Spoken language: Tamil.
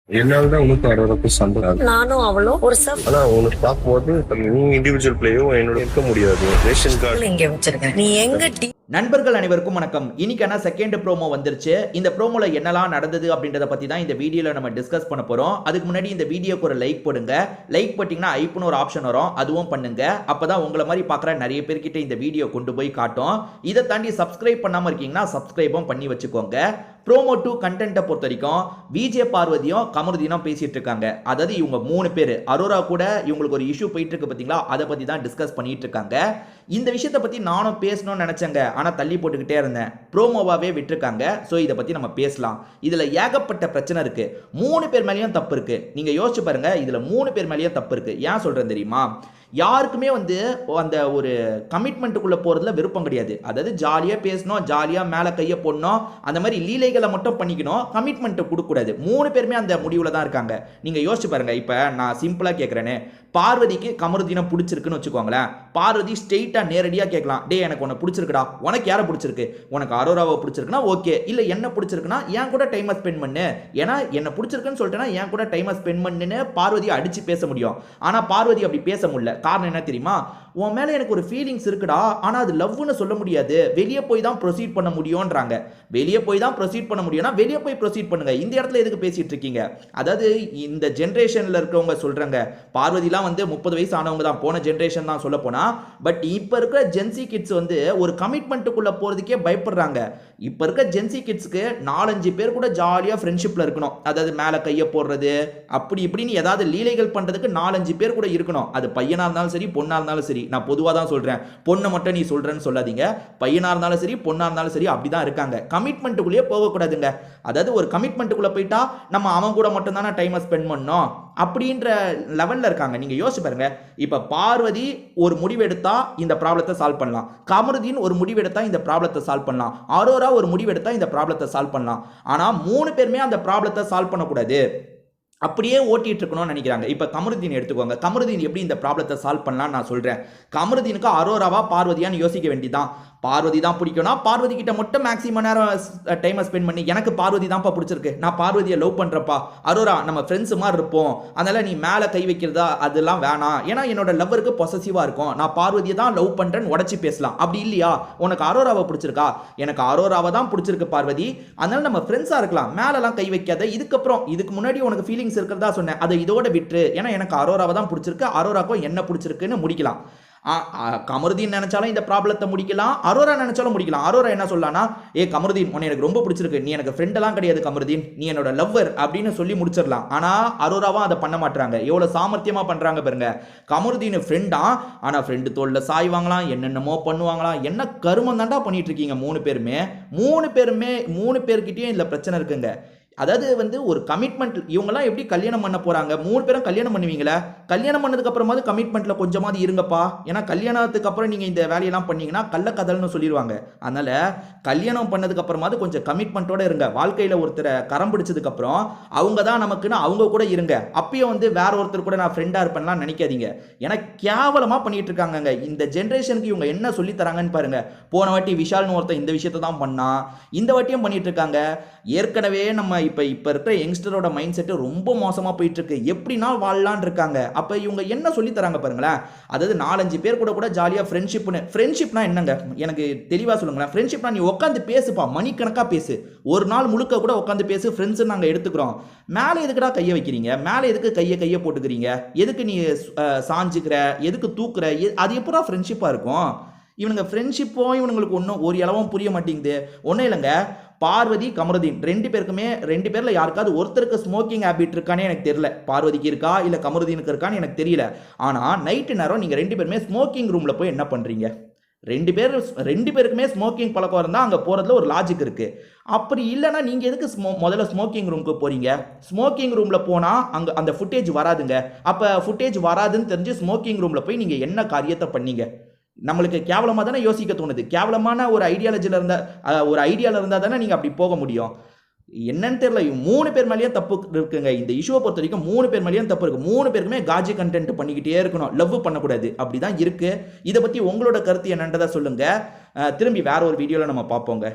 என்னால தான் உனக்கு அறுபது சண்டை ஆகுது. நானும் அவளும் ஒரு ஆனா உனக்கு பார்க்கும்போது நீ இண்டிவிஜுவல் பிளேயும் என்னோட இருக்க முடியாது. ரேஷன் கார்டு இங்க வச்சிருக்கேன். நீ எங்க நண்பர்கள் அனைவருக்கும் வணக்கம். இன்னைக்கான செகண்ட் ப்ரோமோ வந்துருச்சு. இந்த ப்ரோமோல என்னெல்லாம் நடந்தது அப்படின்றத பத்தி தான் இந்த வீடியோல நம்ம டிஸ்கஸ் பண்ண போறோம். அதுக்கு முன்னாடி இந்த வீடியோக்கு ஒரு லைக் போடுங்க. லைக் போட்டீங்கன்னா ஐப்னு ஒரு ஆப்ஷன் வரும், அதுவும் பண்ணுங்க. அப்பதான் உங்களை மாதிரி பார்க்குற நிறைய பேர்கிட்ட இந்த வீடியோ கொண்டு போய் காட்டும். இதை தாண்டி சப்ஸ்கிரைப் பண்ணாம இருக்கீங்கன்னா சப்ஸ்கிரைபும் பண்ணி வச்சுக்கோங்க. ப்ரோமோ 2 கண்டென்ட்டை பொறுத்த வரைக்கும் விஜய் பார்வதியும் கமருதீனும் பேசிட்டு இருக்காங்க. அதாவது இவங்க 3 பேர், அரோரா கூட இவங்களுக்கு ஒரு இஷ்யூ போயிட்டு இருக்கு பார்த்தீங்களா, அதை பத்தி தான் டிஸ்கஸ் பண்ணிட்டு இருக்காங்க. இந்த விஷயத்தை பத்தி நானும் பேசணும்னு நினைச்சேங்க, ஆனா தள்ளி போட்டுக்கிட்டே இருந்தேன். ப்ரோமோவாவே விட்டுருக்காங்க. ஸோ இதை பத்தி நம்ம பேசலாம். இதுல ஏகப்பட்ட பிரச்சனை இருக்கு. 3 பேர் மேலேயும் தப்பு இருக்கு. நீங்க யோசிச்சு பாருங்க, இதுல 3 பேர் மேலேயும் தப்பு இருக்கு. ஏன் சொல்றேன் தெரியுமா? யாருக்குமே வந்து அந்த ஒரு கமிட்மெண்ட்டுக்குள்ள போறதுல விருப்பம் கிடையாது. அதாவது ஜாலியா பேசணும், ஜாலியா மேல கையை போடணும், அந்த மாதிரி லீலைகளை மட்டும் பண்ணிக்கணும், கமிட்மெண்ட் கொடுக்க கூடாது. 3 பேருமே அந்த முடிவுல தான் இருக்காங்க. நீங்க யோசிச்சு பாருங்க. இப்ப நான் சிம்பிளா கேட்கிறேனே, பார்வதிக்கு கமருதீனை பிடிச்சிருக்குன்னு வச்சுக்கோங்களேன். பார்வதி ஸ்ட்ரெயிட்டா நேரடியா கேட்கலாம், டே எனக்கு உன்னை பிடிச்சிருக்குடா, உனக்கு யாரை பிடிச்சிருக்கு? உனக்கு அரோராவை பிடிச்சிருக்குன்னா ஓகே, இல்ல என்ன பிடிச்சிருக்குன்னா என் கூட டைமை ஸ்பெண்ட் பண்ணு, ஏன்னா என்ன பிடிச்சிருக்குன்னு சொல்லிட்டேன்னா என் கூட டைமை ஸ்பெண்ட் பண்ணுன்னு பார்வதி அடிச்சு பேச முடியும். ஆனா பார்வதி அப்படி பேச முடியல. காரணம் என்ன தெரியுமா? உன் மேல எனக்கு ஒரு ஃபீலிங்ஸ் இருக்குடா, ஆனா அது லவ்னு சொல்ல முடியாது, வெளியே போய் தான் ப்ரொசீட் பண்ண முடியும்ன்றாங்க. வெளியே போய் தான் ப்ரொசீட் பண்ண முடியும்னா வெளியே போய் ப்ரொசீட் பண்ணுங்க. இந்த இடத்துல எதுக்கு பேசிட்டு இருக்கீங்க? அதாவது இந்த ஜென்ரேஷன்ல இருக்கிறவங்க சொல்றாங்க, பார்வதிலாம் வந்து 30 வயசு ஆனவங்க தான், போன ஜென்ரேஷன் தான் சொல்ல போனா. பட் இப்ப இருக்கிற ஜென்சி கிட்ஸ் வந்து ஒரு கமிட்மெண்ட்டுக்குள்ள போறதுக்கே பயப்படுறாங்க. இப்ப இருக்க ஜென்சி கிட்ஸ்க்கு 4-5 பேர் கூட ஜாலியா ஃப்ரெண்ட்ஷிப்ல இருக்கணும். அதாவது மேல கையை போடுறது, அப்படி இப்படின்னு ஏதாவது லீலைகள் பண்றதுக்கு 4-5 பேர் கூட இருக்கணும். அது பையனா இருந்தாலும் சரி, பொண்ணா இருந்தாலும் சரி. நான் பொதுவாக தான் சொல்றேன், பொண்ணை மட்டும் நீ சொல்றேன்னு சொல்லாதீங்க. பையனா இருந்தாலும் சரி, பொண்ணா இருந்தாலும் சரி, அப்படிதான் இருக்காங்க. கமிட்மெண்ட்டுக்குள்ளேயே போகக்கூடாதுங்க. அதாவது ஒரு கமிட்மெண்ட்டுக்குள்ள போயிட்டா நம்ம அவன் கூட மட்டும் தானே டைமை ஸ்பெண்ட் பண்ணோம் அப்படின்ற லெவல்ல இருக்காங்க. நீங்க யோசிச்சு பாருங்க. இப்ப பார்வதி ஒரு முடிவு எடுத்தா இந்த ப்ராப்ளத்தை சால்வ் பண்ணலாம், கமருதீன் ஒரு முடிவு எடுத்தா இந்த ப்ராப்ளத்தை சால்வ் பண்ணலாம், அரோரா ஒரு முடிவு எடுத்தா இந்த ப்ராப்ளத்தை சால்வ் பண்ணலாம். ஆனா 3 பேருமே அந்த ப்ராப்ளத்தை சால்வ் பண்ணக்கூடாது, அப்படியே ஓட்டிட்டு இருக்கணும்னு நினைக்கிறாங்க. இப்ப கமருதீன் எடுத்துக்கோங்க. கமருதீன் எப்படி இந்த ப்ராப்ளத்தை சால்வ் பண்ணலாம் நான் சொல்றேன். கமருதீனுக்கு அரோராவா பார்வதியான்னு யோசிக்க வேண்டியதான். பார்வதி தான் பிடிக்கும்னா பார்வதி கிட்ட மட்டும் மேக்ஸிமம் நேரம் டைமை ஸ்பெண்ட் பண்ணி, எனக்கு பார்வதி தான்ப்பா பிடிச்சிருக்கு, நான் பார்வதியை லவ் பண்றப்பா, அரோரா நம்ம ஃப்ரெண்ட்ஸ் மாதிரி இருப்போம், அதனால நீ மேலே கை வைக்கிறதா அதெல்லாம் வேணாம், ஏன்னா என்னோட லவ்வருக்கு பொசசிவா இருக்கும், நான் பார்வதியை தான் லவ் பண்றேன்னு உடச்சி பேசலாம். அப்படி இல்லையா, உனக்கு அரோராவை பிடிச்சிருக்கா, எனக்கு அரோராவை தான் பிடிச்சிருக்கு பார்வதி, அதனால நம்ம ஃப்ரெண்ட்ஸா இருக்கலாம், மேலெல்லாம் கை வைக்காத, இதுக்கு முன்னாடி உனக்கு ஃபீலிங்ஸ் இருக்கிறதா சொன்னேன், அதை இதோட விட்டு, ஏன்னா எனக்கு அரோராவை தான் பிடிச்சிருக்கு, அரோராக்கும் என்ன பிடிச்சிருக்குன்னு முடிக்கலாம். கமருதீன் நினைச்சாலும் இந்த ப்ராப்ளத்தை முடிக்கலாம், அரோரா நினைச்சாலும் முடிக்கலாம். அரோரா என்ன சொல்லலாம்னா, ஏ கமருதீன் உன்னை எனக்கு ரொம்ப பிடிச்சிருக்கு, நீ எனக்கு ஃப்ரெண்ட் எல்லாம் கிடையாது கமருதீன், நீ என்னோட லவ்வர் அப்படின்னு சொல்லி முடிச்சிடலாம். ஆனா அரோராவா அதை பண்ண மாட்டாங்க. எவ்வளவு சாமர்த்தியமா பண்றாங்க பாருங்க. கமருதீன் ஃப்ரெண்டா, ஆனா ஃப்ரெண்டு தோல்ல சாய்வாங்களாம், என்னென்னமோ பண்ணுவாங்களாம். என்ன கருமம் தாண்டா பண்ணிட்டு இருக்கீங்க 3 பேருமே. 3 பேர்கிட்டயும் இதுல பிரச்சனை இருக்குங்க. அதாவது வந்து ஒரு கமிட்மெண்ட், இவங்கெல்லாம் எப்படி கல்யாணம் பண்ண போறாங்க? 3 பேரும் கல்யாணம் பண்ணுவீங்களா? கல்யாணம் பண்ணதுக்கு அப்புறமாவது கமிட்மெண்ட்ல கொஞ்சமாவது இருங்கப்பா. ஏன்னா கல்யாணத்துக்கு அப்புறம் நீங்க இந்த வேலையெல்லாம் பண்ணீங்கன்னா கள்ளக்கதல்னு சொல்லிடுவாங்க. அதனால கல்யாணம் பண்ணதுக்கு அப்புறமாவது கொஞ்சம் கமிட்மெண்ட்டோட இருங்க. வாழ்க்கையில ஒருத்தரை கரம் பிடிச்சதுக்கு அப்புறம் அவங்க தான் நமக்குன்னு அவங்க கூட இருங்க. அப்பயும் வந்து வேற ஒருத்தர் கூட நான் ஃப்ரெண்டா இருப்பேன்லாம் நினைக்காதீங்க. ஏன்னா கேவலமா பண்ணிட்டு இருக்காங்க. இந்த ஜென்ரேஷனுக்கு இவங்க என்ன சொல்லி தராங்கன்னு பாருங்க. போன வாட்டி விஷால்னு ஒருத்தன் இந்த விஷயத்தை தான் பண்ணா, இந்த வாட்டியும் பண்ணிட்டு இருக்காங்க. ஏற்கனவே நம்ம இப்ப இருக்கிற யங்ஸ்டரோட மைண்ட் செட் ரொம்ப மோசமா போயிட்டு இருக்கு. எப்படின்னா வாழலான் இருக்காங்க. அப்ப இவங்க என்ன சொல்லி தராங்க பாருங்களேன். அதாவது 4-5 பேர் கூட ஜாலியா ஃப்ரெண்ட்ஷிப்னா என்னங்க, எனக்கு தெளிவா சொல்லுங்களேன். ஃப்ரெண்ட்ஷிப்னா நீ உட்காந்து பேசுப்பா, மணிக்கணக்கா பேசு, ஒரு நாள் முழுக்க கூட உட்காந்து பேசு, ஃப்ரெண்ட்ஸ் நாங்க எடுத்துக்கிறோம். மேலே எதுக்குடா கையை வைக்கிறீங்க? மேலே எதுக்கு கையை போட்டுக்கிறீங்க? எதுக்கு நீ சாஞ்சுக்கிற, எதுக்கு தூக்குற? அது எப்படா ஃப்ரெண்ட்ஷிப்பா இருக்கும்? இவனுங்க ஃப்ரெண்ட்ஷிப்பும் இவனுங்களுக்கு ஒன்றும் ஒரு இளவும் புரிய மாட்டேங்குது. ஒன்றும் இல்லைங்க, பார்வதி கமருதீன் 2 பேர்ல யாருக்காவது ஒருத்தருக்கு ஸ்மோக்கிங் ஹேபிட் இருக்கானே எனக்கு தெரியல. பார்வதிக்கு இருக்கா இல்ல கமருதீனுக்கு இருக்கான்னு எனக்கு தெரியல. ஆனா நைட்டு நேரம் நீங்க 2 பேருமே ஸ்மோக்கிங் ரூம்ல போய் என்ன பண்றீங்க? 2 பேருக்குமே ஸ்மோக்கிங் பழக்கம் இருந்தா அங்க போறதுல ஒரு லாஜிக் இருக்கு. அப்படி இல்லைன்னா நீங்க எதுக்கு முதல்ல ஸ்மோக்கிங் ரூமுக்கு போறீங்க? ஸ்மோக்கிங் ரூம்ல போனா அங்க அந்த ஃபுட்டேஜ் வராதுங்க. அப்ப ஃபுட்டேஜ் வராதுன்னு தெரிஞ்சு ஸ்மோக்கிங் ரூம்ல போய் நீங்க என்ன காரியத்தை பண்ணீங்க? நம்மளுக்கு கேவலமா தானே யோசிக்க தோணுது. கேவலமான ஒரு ஐடியால இருந்தா தானே நீங்க அப்படி போக முடியும். என்னன்னு தெரியல. 3 பேர் மேலேயும் தப்பு இருக்குங்க. இந்த இஷ்யூவை பொறுத்த வரைக்கும் 3 பேர் மேலேயும் தப்பு இருக்கு. 3 பேருக்குமே காஜி கண்டென்ட் பண்ணிக்கிட்டே இருக்கணும், லவ் பண்ணக்கூடாது. அப்படிதான் இருக்கு. இதை பத்தி உங்களோட கருத்து என்னன்றதை சொல்லுங்க. திரும்பி வேற ஒரு வீடியோல நம்ம பார்ப்போங்க.